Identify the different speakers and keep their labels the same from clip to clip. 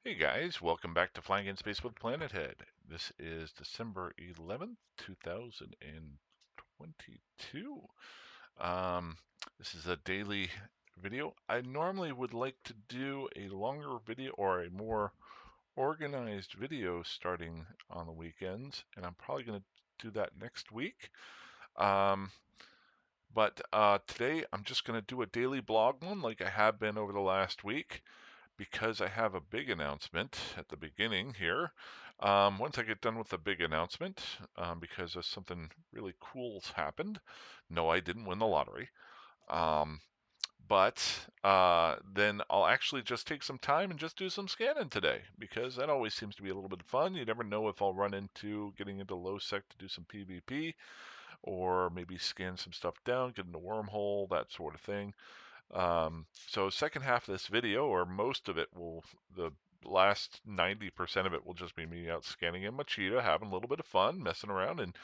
Speaker 1: Hey guys, welcome back to Flying in Space with Planet Head. This is December 11th, 2022. Um, this is a daily video. I normally would like to do a longer video or a more organized video starting on the weekends, and I'm probably going to do that next week. Um, but today I'm just going to do a daily blog one like I have been over the last week, because I have a big announcement at the beginning here. Once I get done with the big announcement, because of something really cool's happened. No, I didn't win the lottery. Um, but then I'll actually just take some time and just do some scanning today, because that always seems to be a little bit fun. You never know if I'll run into getting into Lowsec to do some PvP, or maybe scan some stuff down, get in a wormhole, that sort of thing. So second half of this video, or most of it the last 90% of it will just be me out scanning in my cheetah, having a little bit of fun, messing around. And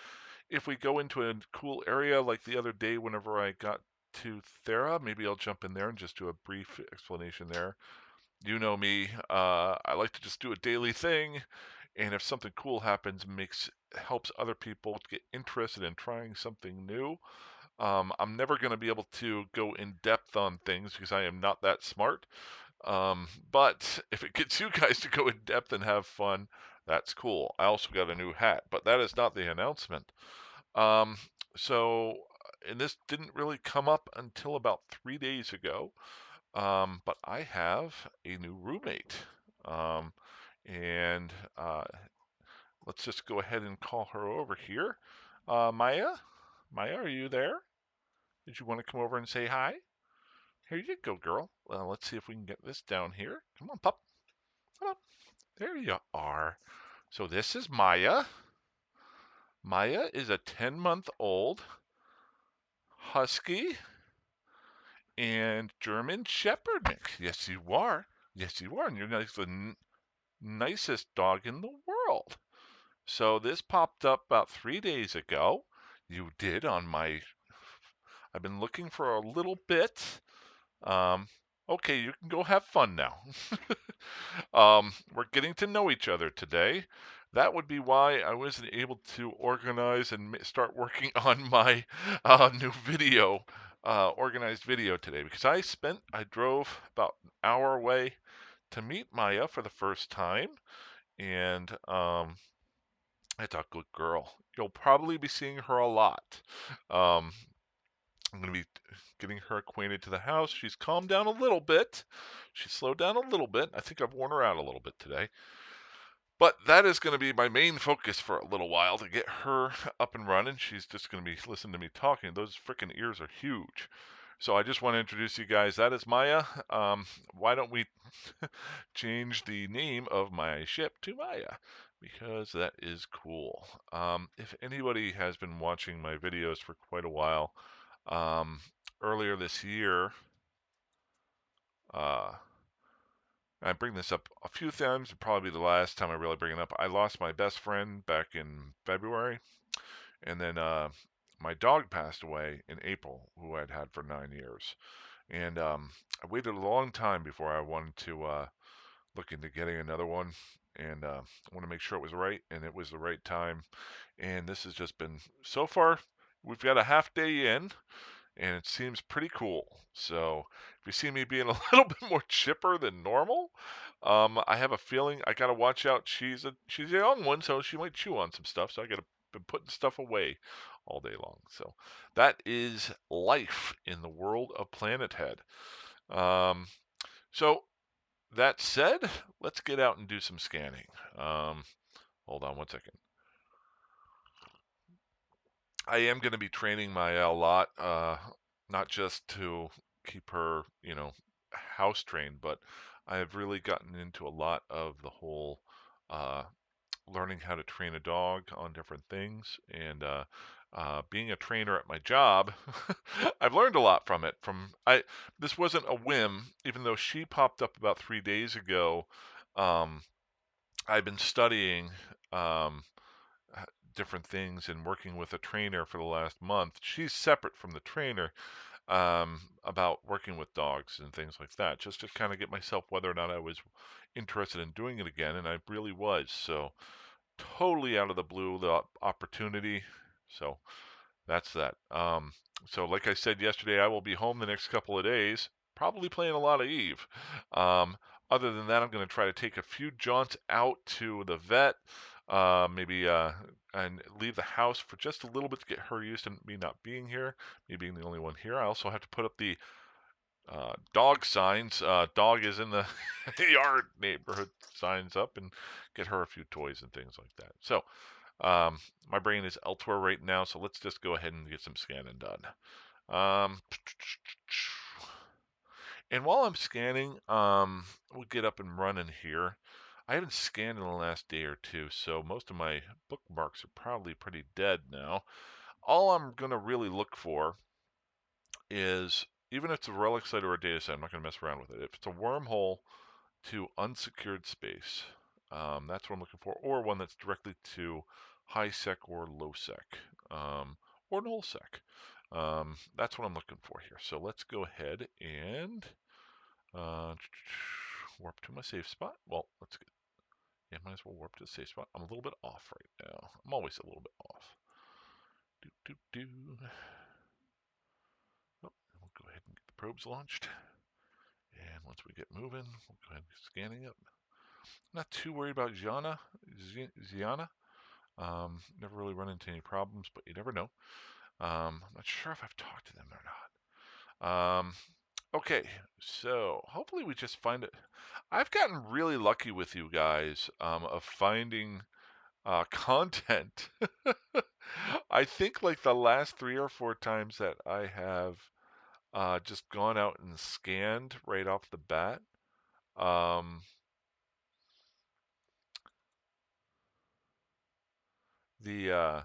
Speaker 1: if we go into a cool area like the other day whenever I got to Thera, maybe I'll jump in there and just do a brief explanation there. You know me, I like to just do a daily thing, and if something cool happens, helps other people get interested in trying something new. I'm never going to be able to go in depth on things because I am not that smart. But if it gets you guys to go in depth and have fun, that's cool. I also got a new hat, but that is not the announcement. Um, so, and this didn't really come up until about 3 days ago. But I have a new roommate. Um, and let's just go ahead and call her over here. Maya? Maya, are you there? Did you want to come over and say hi? Here you go, girl. Well, let's see if we can get this down here. Come on, pup. Come on. There you are. So this is Maya. Maya is a 10-month-old husky and German Shepherd mix. Yes, you are. Yes, you are. And you're the nicest dog in the world. So this popped up about 3 days ago. You did on my. I've been looking for a little bit. Um, okay, you can go have fun now. We're getting to know each other today. That would be why I wasn't able to organize and start working on my new video, organized video today, because I drove about an hour away to meet Maya for the first time, and I thought, good girl, you'll probably be seeing her a lot. Um, I'm going to be getting her acquainted to the house. She's calmed down a little bit. She's slowed down a little bit. I think I've worn her out a little bit today. But that is going to be my main focus for a little while, to get her up and running. She's just going to be listening to me talking. Those freaking ears are huge. So I just want to introduce you guys. That is Maya. Why don't we change the name of my ship to Maya? Because that is cool. If anybody has been watching my videos for quite a while, um, earlier this year, uh, I bring this up a few times, it'll probably be the last time I really bring it up. I lost my best friend back in February, and then my dog passed away in April, who I'd had for 9 years. And I waited a long time before I wanted to look into getting another one. And I want to make sure it was right, and it was the right time. And this has just been, so far, we've got a half day in, and it seems pretty cool. So if you see me being a little bit more chipper than normal, I have a feeling I gotta watch out. She's a young one, so she might chew on some stuff. So I gotta been putting stuff away all day long. So that is life in the world of Planet Head. Um, so that said, let's get out and do some scanning. Hold on one second. I am going to be training Maya a lot, not just to keep her, house trained, but I have really gotten into a lot of the whole uh, learning how to train a dog on different things, and being a trainer at my job, I've learned a lot from it. This wasn't a whim, even though she popped up about 3 days ago. Um, I've been studying. Um, different things and working with a trainer for the last month. She's separate from the trainer. about working with dogs and things like that, just to kind of get myself whether or not I was interested in doing it again, and I really was. So totally out of the blue, the opportunity. So that's that. So like I said yesterday, I will be home the next couple of days, probably playing a lot of Eve. Um, Other than that, I'm going to try to take a few jaunts out to the vet, maybe and leave the house for just a little bit to get her used to me not being here, me being the only one here. I also have to put up the dog signs. Dog is in the yard neighborhood signs up, and get her a few toys and things like that. So um, my brain is elsewhere right now, so let's just go ahead and get some scanning done. Um, and while I'm scanning, we'll get up and running here. I haven't scanned in the last day or two, so most of my bookmarks are probably pretty dead now. All I'm going to really look for is, even if it's a relic site or a data set, I'm not going to mess around with it. If it's a wormhole to unsecured space, that's what I'm looking for, or one that's directly to high-sec or low-sec, or null-sec. That's what I'm looking for here. So let's go ahead and uh, warp to my safe spot. Well, let's get, yeah, might as well warp to the safe spot. I'm a little bit off right now. I'm always a little bit off. Do, do, do. Oh, we'll go ahead and get the probes launched. And once we get moving, we'll go ahead and get scanning up. Not too worried about Ziana. Never really run into any problems, but you never know. I'm not sure if I've talked to them or not. Okay, so hopefully we just find it. I've gotten really lucky with you guys of finding content. I think like the last 3 or 4 times that I have just gone out and scanned right off the bat. Um, the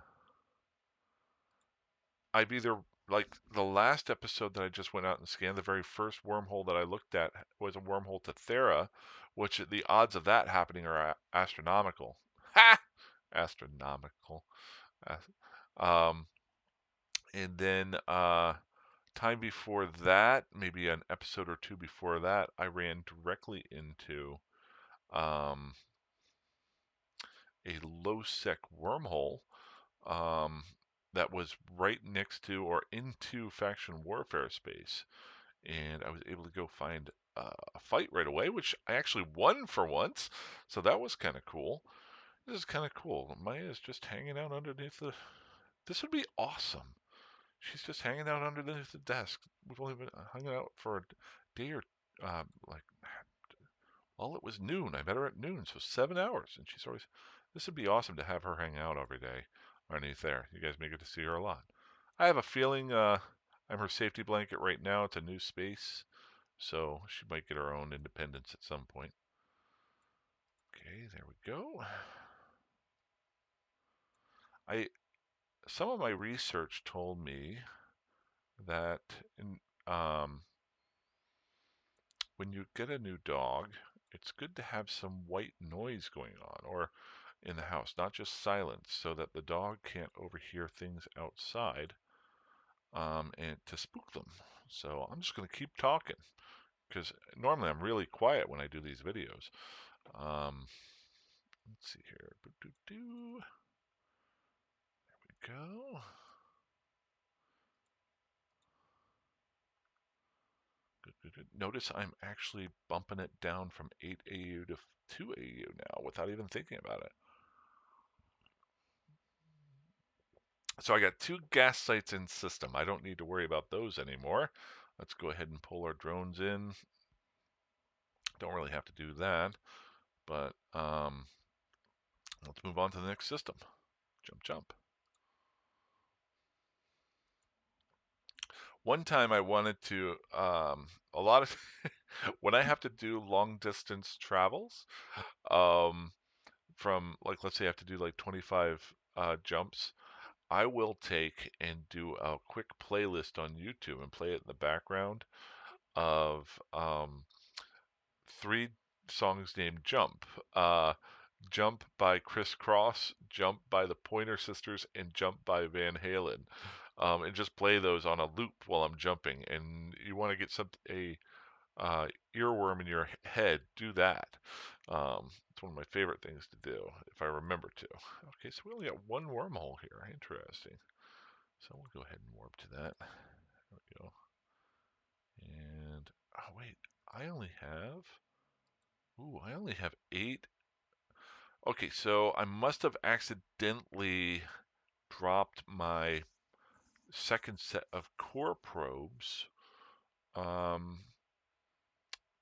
Speaker 1: I've either, like the last episode that I just went out and scanned, the very first wormhole that I looked at was a wormhole to Thera, which the odds of that happening are astronomical. Ha! Astronomical. Um, and then time before that, maybe an episode or two before that, I ran directly into um, a low-sec wormhole um, that was right next to or into faction warfare space, and I was able to go find a fight right away, which I actually won for once, so that was kind of cool. This is kind of cool. Maya is just hanging out underneath the. This would be awesome. She's just hanging out underneath the desk. We've only been hanging out for a day or like, well, it was noon. I met her at noon, so 7 hours, and she's always. This would be awesome to have her hang out every day underneath there. You guys may get to see her a lot. I have a feeling I'm her safety blanket right now. It's a new space, so she might get her own independence at some point. Okay, there we go. I Some of my research told me that when you get a new dog, it's good to have some white noise going on or in the house, not just silence, so that the dog can't overhear things outside and to spook them. So I'm just going to keep talking because normally I'm really quiet when I do these videos. Um, let's see here. There we go. Notice I'm actually bumping it down from 8 AU to 2 AU now without even thinking about it. So I got 2 gas sites in system. I don't need to worry about those anymore. Let's go ahead and pull our drones in. Don't really have to do that, but let's move on to the next system. Jump, jump. One time I wanted to, a lot of, when I have to do long distance travels, um, from like, let's say I have to do like 25 jumps, I will take and do a quick playlist on YouTube and play it in the background of 3 songs named Jump. Jump by Criss Cross, Jump by the Pointer Sisters, and Jump by Van Halen. and just play those on a loop while I'm jumping. And you want to get a earworm in your head, do that. It's one of my favorite things to do if I remember to. Okay, so we only got one wormhole here. Interesting. So we'll go ahead and warp to that. There we go. And oh wait, I only have 8. Okay, so I must have accidentally dropped my second set of core probes um,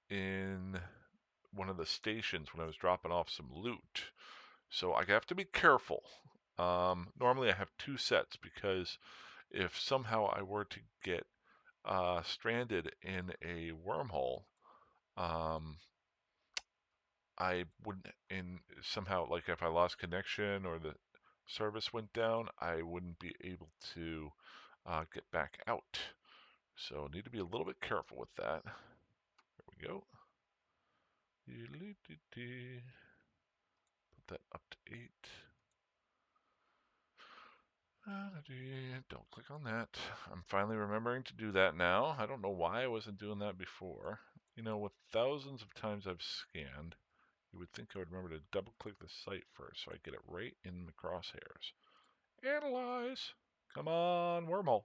Speaker 1: in one of the stations when I was dropping off some loot. So I have to be careful. Normally I have 2 sets because if somehow I were to get stranded in a wormhole, um, I wouldn't, and somehow, like if I lost connection or the service went down, I wouldn't be able to get back out. So need to be a little bit careful with that. There we go. Put that up to 8. Don't click on that. I'm finally remembering to do that now. I don't know why I wasn't doing that before. You know, with thousands of times I've scanned, you would think I would remember to double click the site first so I get it right in the crosshairs. Analyze. Come on, wormhole.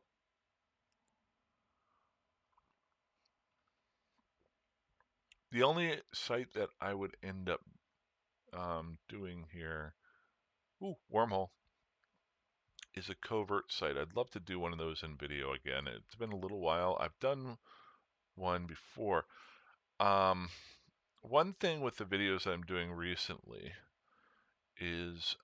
Speaker 1: The only site that I would end up doing here, ooh, wormhole, is a covert site. I'd love to do one of those in video again. It's been a little while. I've done one before. One thing with the videos I'm doing recently is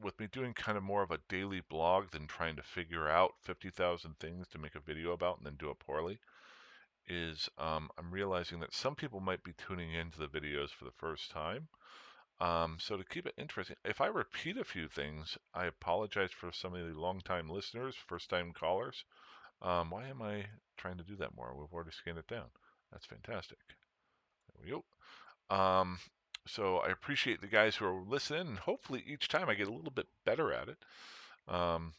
Speaker 1: with me doing kind of more of a daily blog than trying to figure out 50,000 things to make a video about and then do it poorly, is I'm realizing that some people might be tuning into the videos for the first time. So to keep it interesting, if I repeat a few things, I apologize for some of the long-time listeners, first-time callers. Why am I trying to do that more? We've already scanned it down. That's fantastic. There we go. Um, so I appreciate the guys who are listening, and hopefully each time I get a little bit better at it. Um,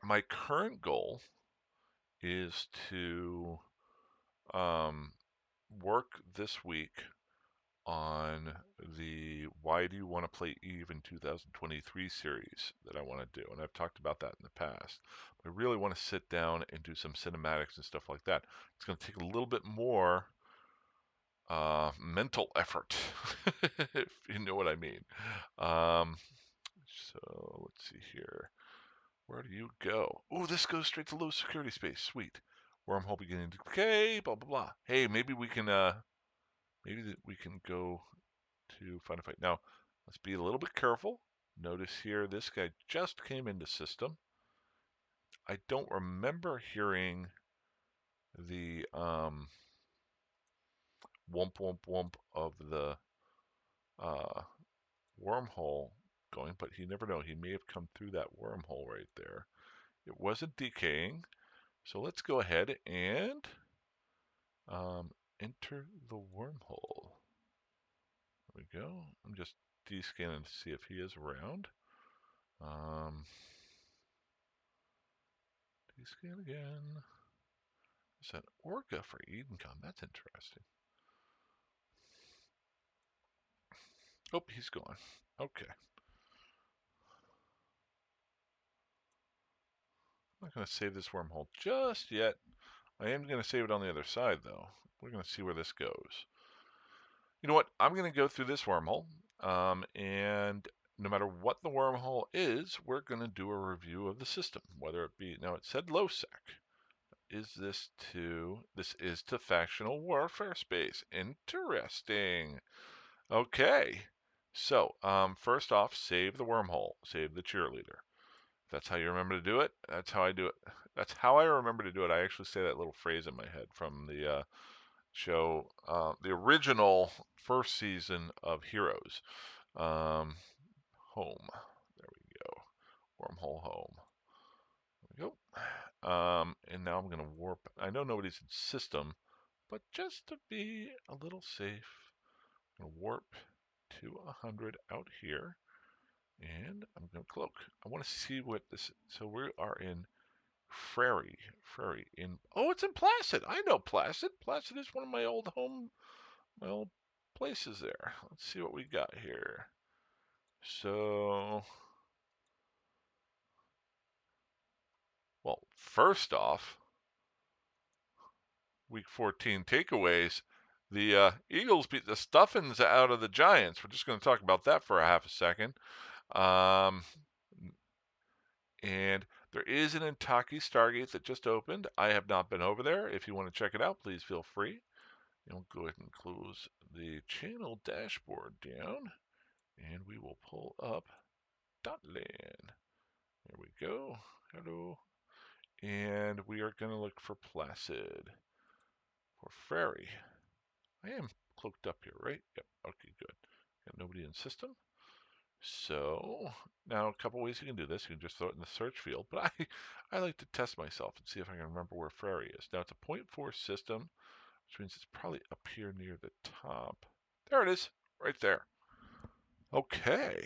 Speaker 1: my current goal is to um, work this week on the Why Do You Want to Play Eve in 2023 series that I want to do. And I've talked about that in the past. I really want to sit down and do some cinematics and stuff like that. It's going to take a little bit more mental effort, if you know what I mean. Um, so let's see here. Where do you go? Oh, this goes straight to low security space. Sweet. Wormhole beginning to decay. Blah blah blah. Hey, maybe we can go to find a fight. Now, let's be a little bit careful. Notice here, this guy just came into system. I don't remember hearing the wump wump wump of the uh, wormhole going, but you never know. He may have come through that wormhole right there. It wasn't decaying, so let's go ahead and enter the wormhole. There we go. I'm just descanning to see if he is around. Descan again. Is that Orca for Edencom? That's interesting. Oh, he's gone. Okay. I'm not going to save this wormhole just yet. I am going to save it on the other side, though. We're going to see where this goes. You know what? I'm going to go through this wormhole, and no matter what the wormhole is, we're going to do a review of the system, whether it be, now it said Lowsec. This is to factional warfare space. Interesting. Okay. So, first off, save the wormhole, save the cheerleader. If that's how you remember to do it, that's how I do it. That's how I remember to do it. I actually say that little phrase in my head from the show, the original first season of Heroes. Um, home. There we go. Wormhole home. There we go. And now I'm going to warp. I know nobody's in system, but just to be a little safe, I'm going to warp to 100 out here. And I'm going to cloak. I want to see what this. So we are in Frary in. Oh, it's in Placid. I know Placid. Placid is one of my old places there. Let's see what we got here. So, well, first off, Week 14 takeaways. The Eagles beat the stuffings out of the Giants. We're just going to talk about that for a half a second. Um, and there is an Intaki Stargate that just opened. I have not been over there. If you want to check it out, please feel free. We'll go ahead and close the channel dashboard down, and we will pull up Dotland. There we go. Hello. And we are going to look for Placid, for Frary. I am cloaked up here, right? Yep. Okay, good. Got nobody in system. So now a couple ways you can do this. You can just throw it in the search field, but I like to test myself and see if I can remember where Frary is. Now it's a 0.4 system, which means it's probably up here near the top. There it is, right there. Okay.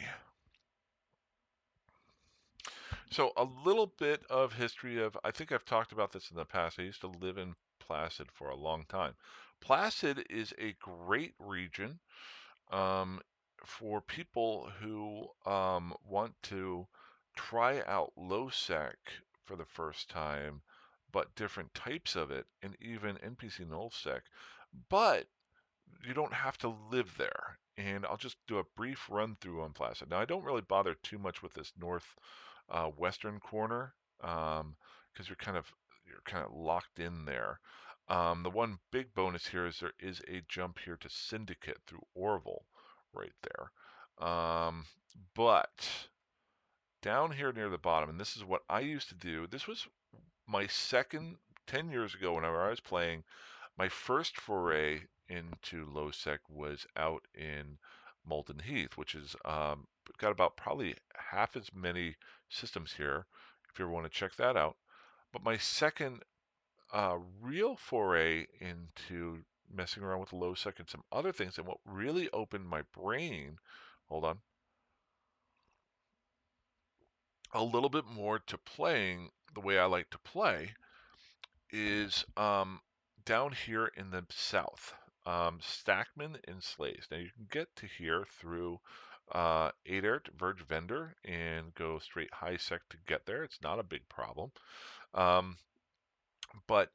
Speaker 1: So a little bit of history of, I think I've talked about this in the past. I used to live in Placid for a long time. Placid is a great region um, for people who want to try out Lowsec for the first time, but different types of it, and even NPC nullsec. But you don't have to live there. And I'll just do a brief run through on Placid. Now, I don't really bother too much with this north western corner because you're kind of locked in there. The one big bonus here is there is a jump here to Syndicate through Orville right there. But down here near the bottom, and this is what I used to do. This was my second 10 years ago whenever I was playing. My first foray into Lowsec was out in Malden Heath, which is got about probably half as many systems here, if you ever want to check that out. But my second real foray into messing around with Lowsec and some other things, and what really opened my brain, hold on, a little bit more to playing the way I like to play, is down here in the south, Stackman and Slays. Now you can get to here through Adert Verge Vendor and go straight high sec to get there. It's not a big problem. Um, but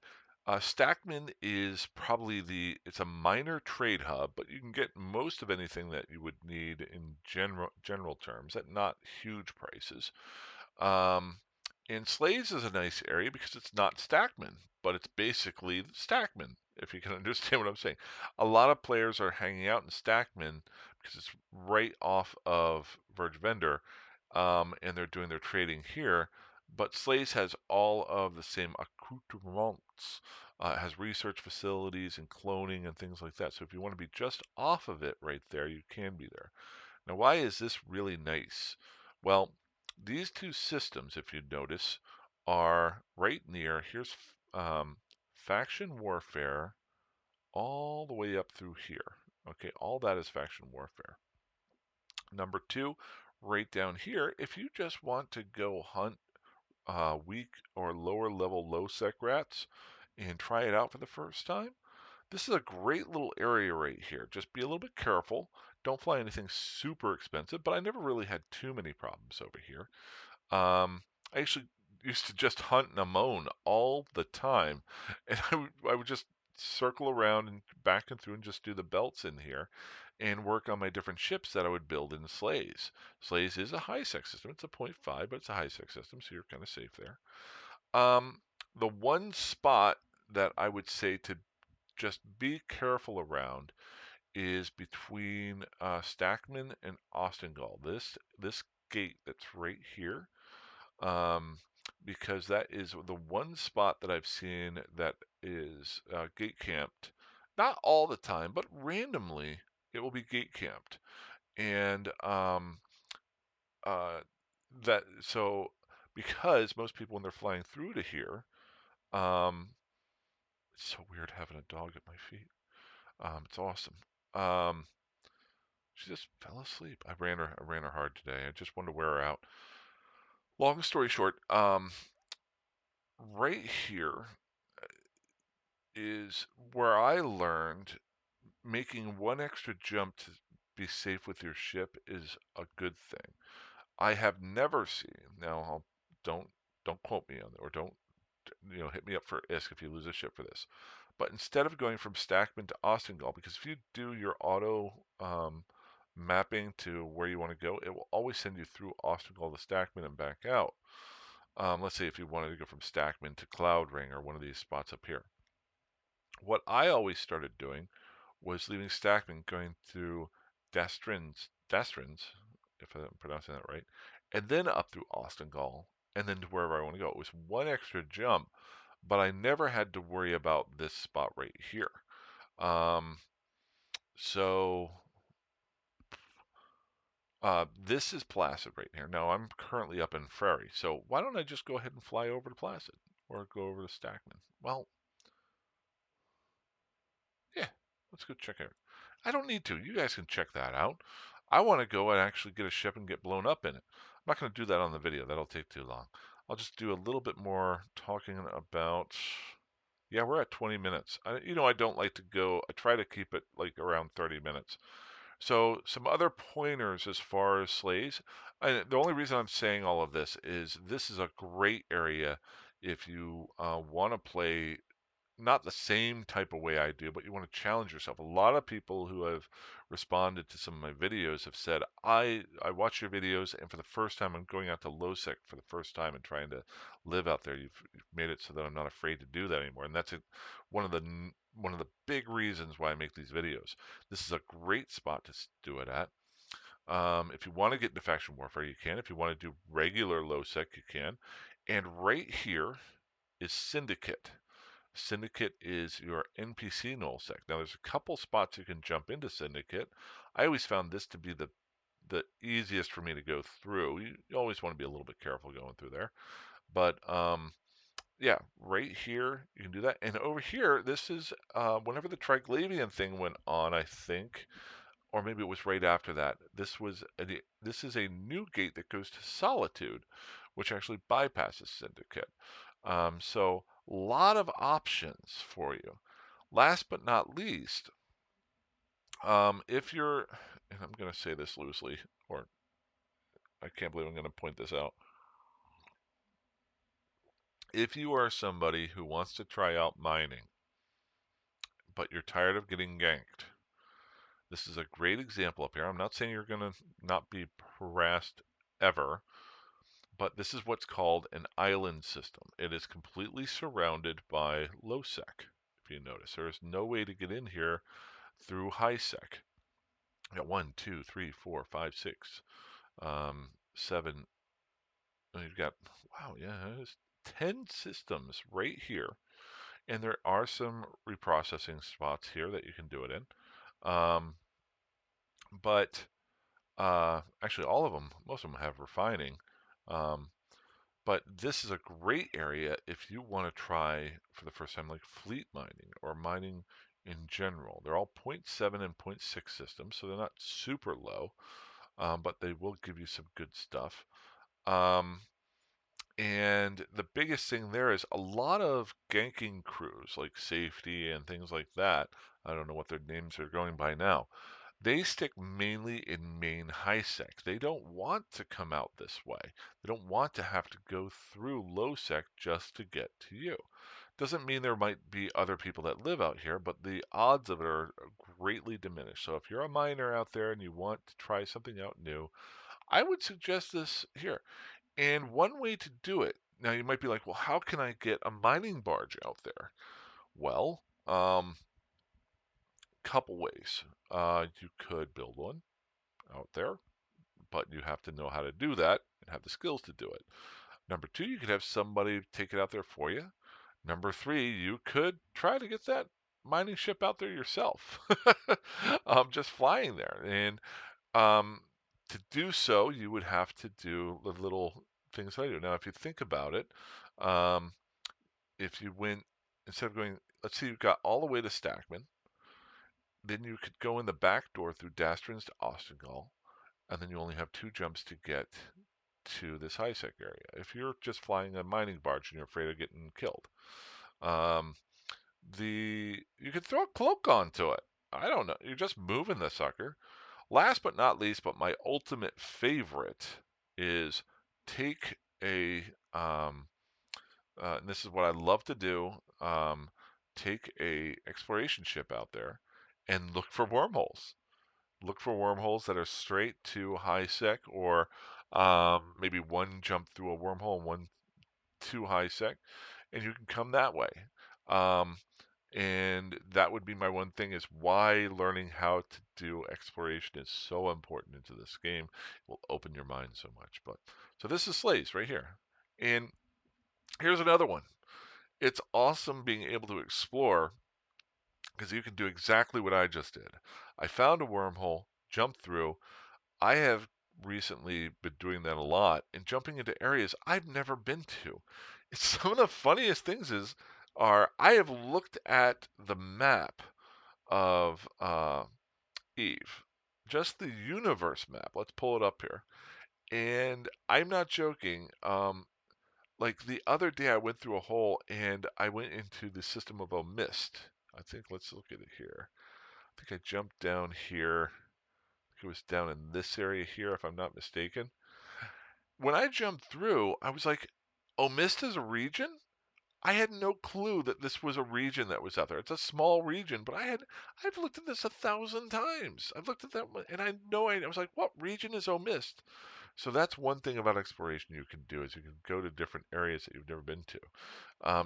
Speaker 1: Stackman is probably it's a minor trade hub, but you can get most of anything that you would need in general terms at not huge prices. Um, and Slays is a nice area because it's not Stackman, but it's basically Stackman, if you can understand what I'm saying. A lot of players are hanging out in Stackman because it's right off of Verge Vendor, and they're doing their trading here. But Slays has all of the same accoutrements, has research facilities and cloning and things like that. So if you want to be just off of it right there, you can be there. Now, why is this really nice? Well, these two systems, if you notice, are right near. Here's faction warfare all the way up through here. Okay, all that is faction warfare. Number two, right down here, if you just want to go hunt weak or lower level low sec rats and try it out for the first time, this is a great little area right here. Just be a little bit careful. Don't fly anything super expensive, but I never really had too many problems over here. I actually used to just hunt and Amon all the time, and I would just circle around and back and through and just do the belts in here and work on my different ships that I would build in Slays. Slays is a high sec system. It's a 0.5, but it's a high sec system, so you're kind of safe there. The one spot that I would say to just be careful around is between Stackman and Austingall. This gate that's right here, um, because that is the one spot that I've seen that is gate camped. Not all the time, but randomly it will be gate camped, and uh, that so because most people when they're flying through to here, um, it's so weird having a dog at my feet. It's awesome. Um, She just fell asleep. I ran her hard today. I just wanted to wear her out. Long story short, right here is where I learned making one extra jump to be safe with your ship is a good thing. I have never seen, now don't don't quote me on it, or don't hit me up for ISK if you lose a ship for this. But instead of going from Stackman to Ostengall, because if you do your auto mapping to where you want to go, it will always send you through Ostengall to Stackman and back out. Let's say if you wanted to go from Stackman to Cloud Ring or one of these spots up here. What I always started doing was leaving Stackman, going through Dastrins, if I'm pronouncing that right, and then up through Ostengall, and then to wherever I want to go. It was one extra jump, but I never had to worry about this spot right here. Um, so this is Placid right here. Now I'm currently up in Frary, so why don't I just go ahead and fly over to Placid or go over to Stackman? Well, yeah, let's go check it out. I don't need to. You guys can check that out. I want to go and actually get a ship and get blown up in it. I'm not going to do that on the video. That'll take too long. I'll just do a little bit more talking about. Yeah, we're at 20 minutes. I don't like to go. I try to keep it like around 30 minutes. So some other pointers as far as sleighs. And the only reason I'm saying all of this is a great area if you want to play not the same type of way I do, but you want to challenge yourself. A lot of people who have responded to some of my videos have said, I watch your videos, and for the first time, I'm going out to Lowsec for the first time and trying to live out there. You've made it so that I'm not afraid to do that anymore, and that's one of the one of the big reasons why I make these videos. This is a great spot to do it at. If you want to get into faction warfare, you can. If you want to do regular Lowsec, you can. And right here is Syndicate. Syndicate is your NPC nullsec. Now there's a couple spots you can jump into Syndicate. I always found this to be the easiest for me to go through. You always want to be a little bit careful going through there. But yeah, right here you can do that. And over here, this is whenever the Triglavian thing went on, I think, or maybe it was right after that. This is a new gate that goes to Solitude, which actually bypasses Syndicate. So a lot of options for you. Last but not least, if you're, and I'm going to say this loosely, or I can't believe I'm going to point this out. If you are somebody who wants to try out mining, but you're tired of getting ganked, this is a great example up here. I'm not saying you're going to not be harassed ever, but this is what's called an island system. It is completely surrounded by Lowsec. If you notice, there is no way to get in here through HighSec. You got 1, 2, 3, 4, 5, 6, 7. You've got, wow, yeah, there's 10 systems right here. And there are some reprocessing spots here that you can do it in. But actually, all of them, most of them have refining. Um, But this is a great area if you want to try for the first time, like fleet mining or mining in general. They're all zero point 0.7 and zero point 0.6 systems, so they're not super low, but they will give you some good stuff. Um, and the biggest thing there is a lot of ganking crews, like safety and things like that. I don't know what their names are going by now. They stick mainly in main HighSec. They don't want to come out this way. They don't want to have to go through Lowsec just to get to you. Doesn't mean there might be other people that live out here, but the odds of it are greatly diminished. So if you're a miner out there and you want to try something out new, I would suggest this here. And one way to do it, now you might be like, well, how can I get a mining barge out there? Well, couple ways. You could build one out there, but you have to know how to do that and have the skills to do it. Number two, you could have somebody take it out there for you. Number three, you could try to get that mining ship out there yourself, just flying there. And to do so, you would have to do the little things I do. Now, if you think about it, um, if you went, instead of going, let's say you got all the way to Stackman, then you could go in the back door through Dastrins to Ostengall, and then you only have 2 jumps to get to this high sec area. If you're just flying a mining barge and you're afraid of getting killed, um, you could throw a cloak onto it. I don't know. You're just moving the sucker. Last but not least, but my ultimate favorite is take a and this is what I love to do. Take a exploration ship out there and look for wormholes. Look for wormholes that are straight to high sec, or maybe one jump through a wormhole and one to high sec, and you can come that way. Um, and that would be my one thing, is why learning how to do exploration is so important into this game. It will open your mind so much. But so this is Slays right here. And here's another one. It's awesome being able to explore, because you can do exactly what I just did. I found a wormhole, jumped through. I have recently been doing that a lot and jumping into areas I've never been to. It's some of the funniest things I have looked at the map of Eve, just the universe map. Let's pull it up here. And I'm not joking. Like the other day, I went through a hole and I went into the system of a mist. I think, let's look at it here. I think I jumped down here. I think it was down in this area here, if I'm not mistaken. When I jumped through, I was like, "Oh, mist is a region?" I had no clue that this was a region that was out there. It's a small region, but I've looked at this 1,000 times. I've looked at that one, and I was like, what region is Omist? So that's one thing about exploration you can do, is you can go to different areas that you've never been to.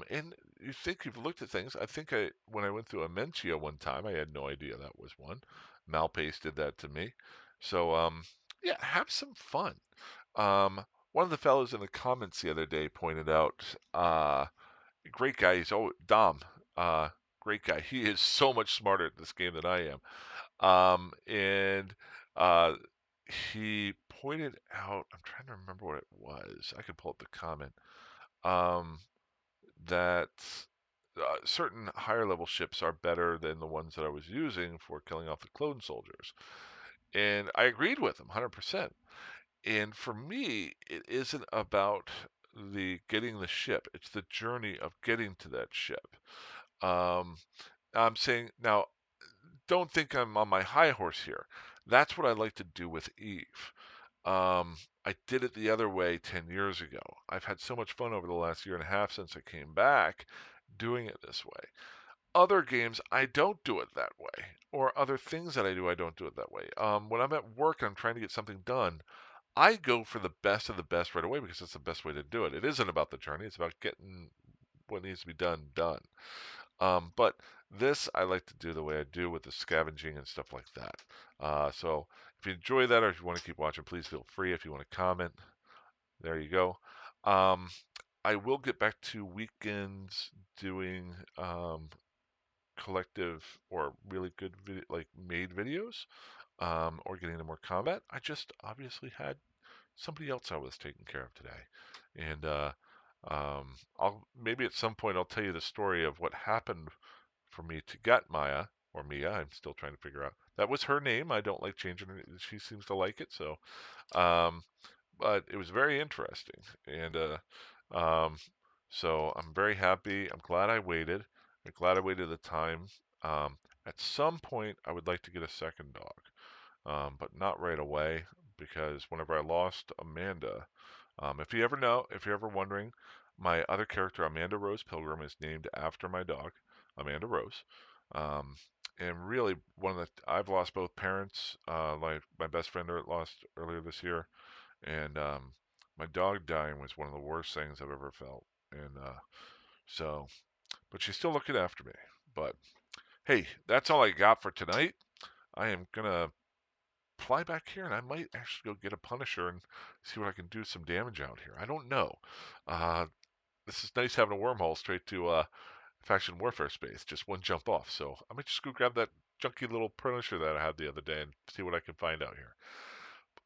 Speaker 1: And you think you've looked at things. I think when I went through Amentia one time, I had no idea that was one. Malpace did that to me. So yeah, have some fun. One of the fellows in the comments the other day pointed out, great guy. Dom. Uh, great guy. He is so much smarter at this game than I am. And uh, he pointed out, I'm trying to remember what it was. I could pull up the comment. Um, that certain higher level ships are better than the ones that I was using for killing off the clone soldiers. And I agreed with him 100%. And for me, it isn't about the getting the ship. It's the journey of getting to that ship. Um, I'm saying now, don't think I'm on my high horse here. That's what I like to do with Eve. I did it the other way 10 years ago. I've had so much fun over the last year and a half since I came back doing it this way. Other games, I don't do it that way. Or other things that I don't do it that way. When I'm at work and I'm trying to get something done, I go for the best of the best right away, because it's the best way to do it. It isn't about the journey. It's about getting what needs to be done, done. But this I like to do the way I do, with the scavenging and stuff like that. So if you enjoy that, or if you want to keep watching, please feel free. If you want to comment, there you go. Um, I will get back to weekends doing collective or really good like made videos, or getting into more combat. I just obviously had somebody else I was taking care of today. And I'll maybe at some point I'll tell you the story of what happened for me to get Maya, or Mia. I'm still trying to figure out. That was her name. I don't like changing it. She seems to like it. So, um, but it was very interesting. And um, so I'm very happy. I'm glad I waited. I'm glad I waited the time. Um, at some point, I would like to get a second dog, but not right away, because whenever I lost Amanda, if you're ever wondering, my other character, Amanda Rose Pilgrim, is named after my dog, Amanda Rose. Um, and really, I've lost both parents. My best friend lost earlier this year, and my dog dying was one of the worst things I've ever felt. And so, but she's still looking after me. But hey, that's all I got for tonight. I am gonna fly back here, and I might actually go get a Punisher and see what I can do some damage out here. I don't know. Uh, this is nice having a wormhole straight to faction warfare space, just one jump off. So I might just go grab that junky little Punisher that I had the other day and see what I can find out here.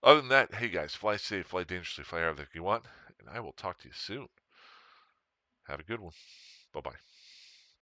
Speaker 1: Other than that, hey guys, fly safe, fly dangerously, fly everything you want, and I will talk to you soon. Have a good one. Bye bye.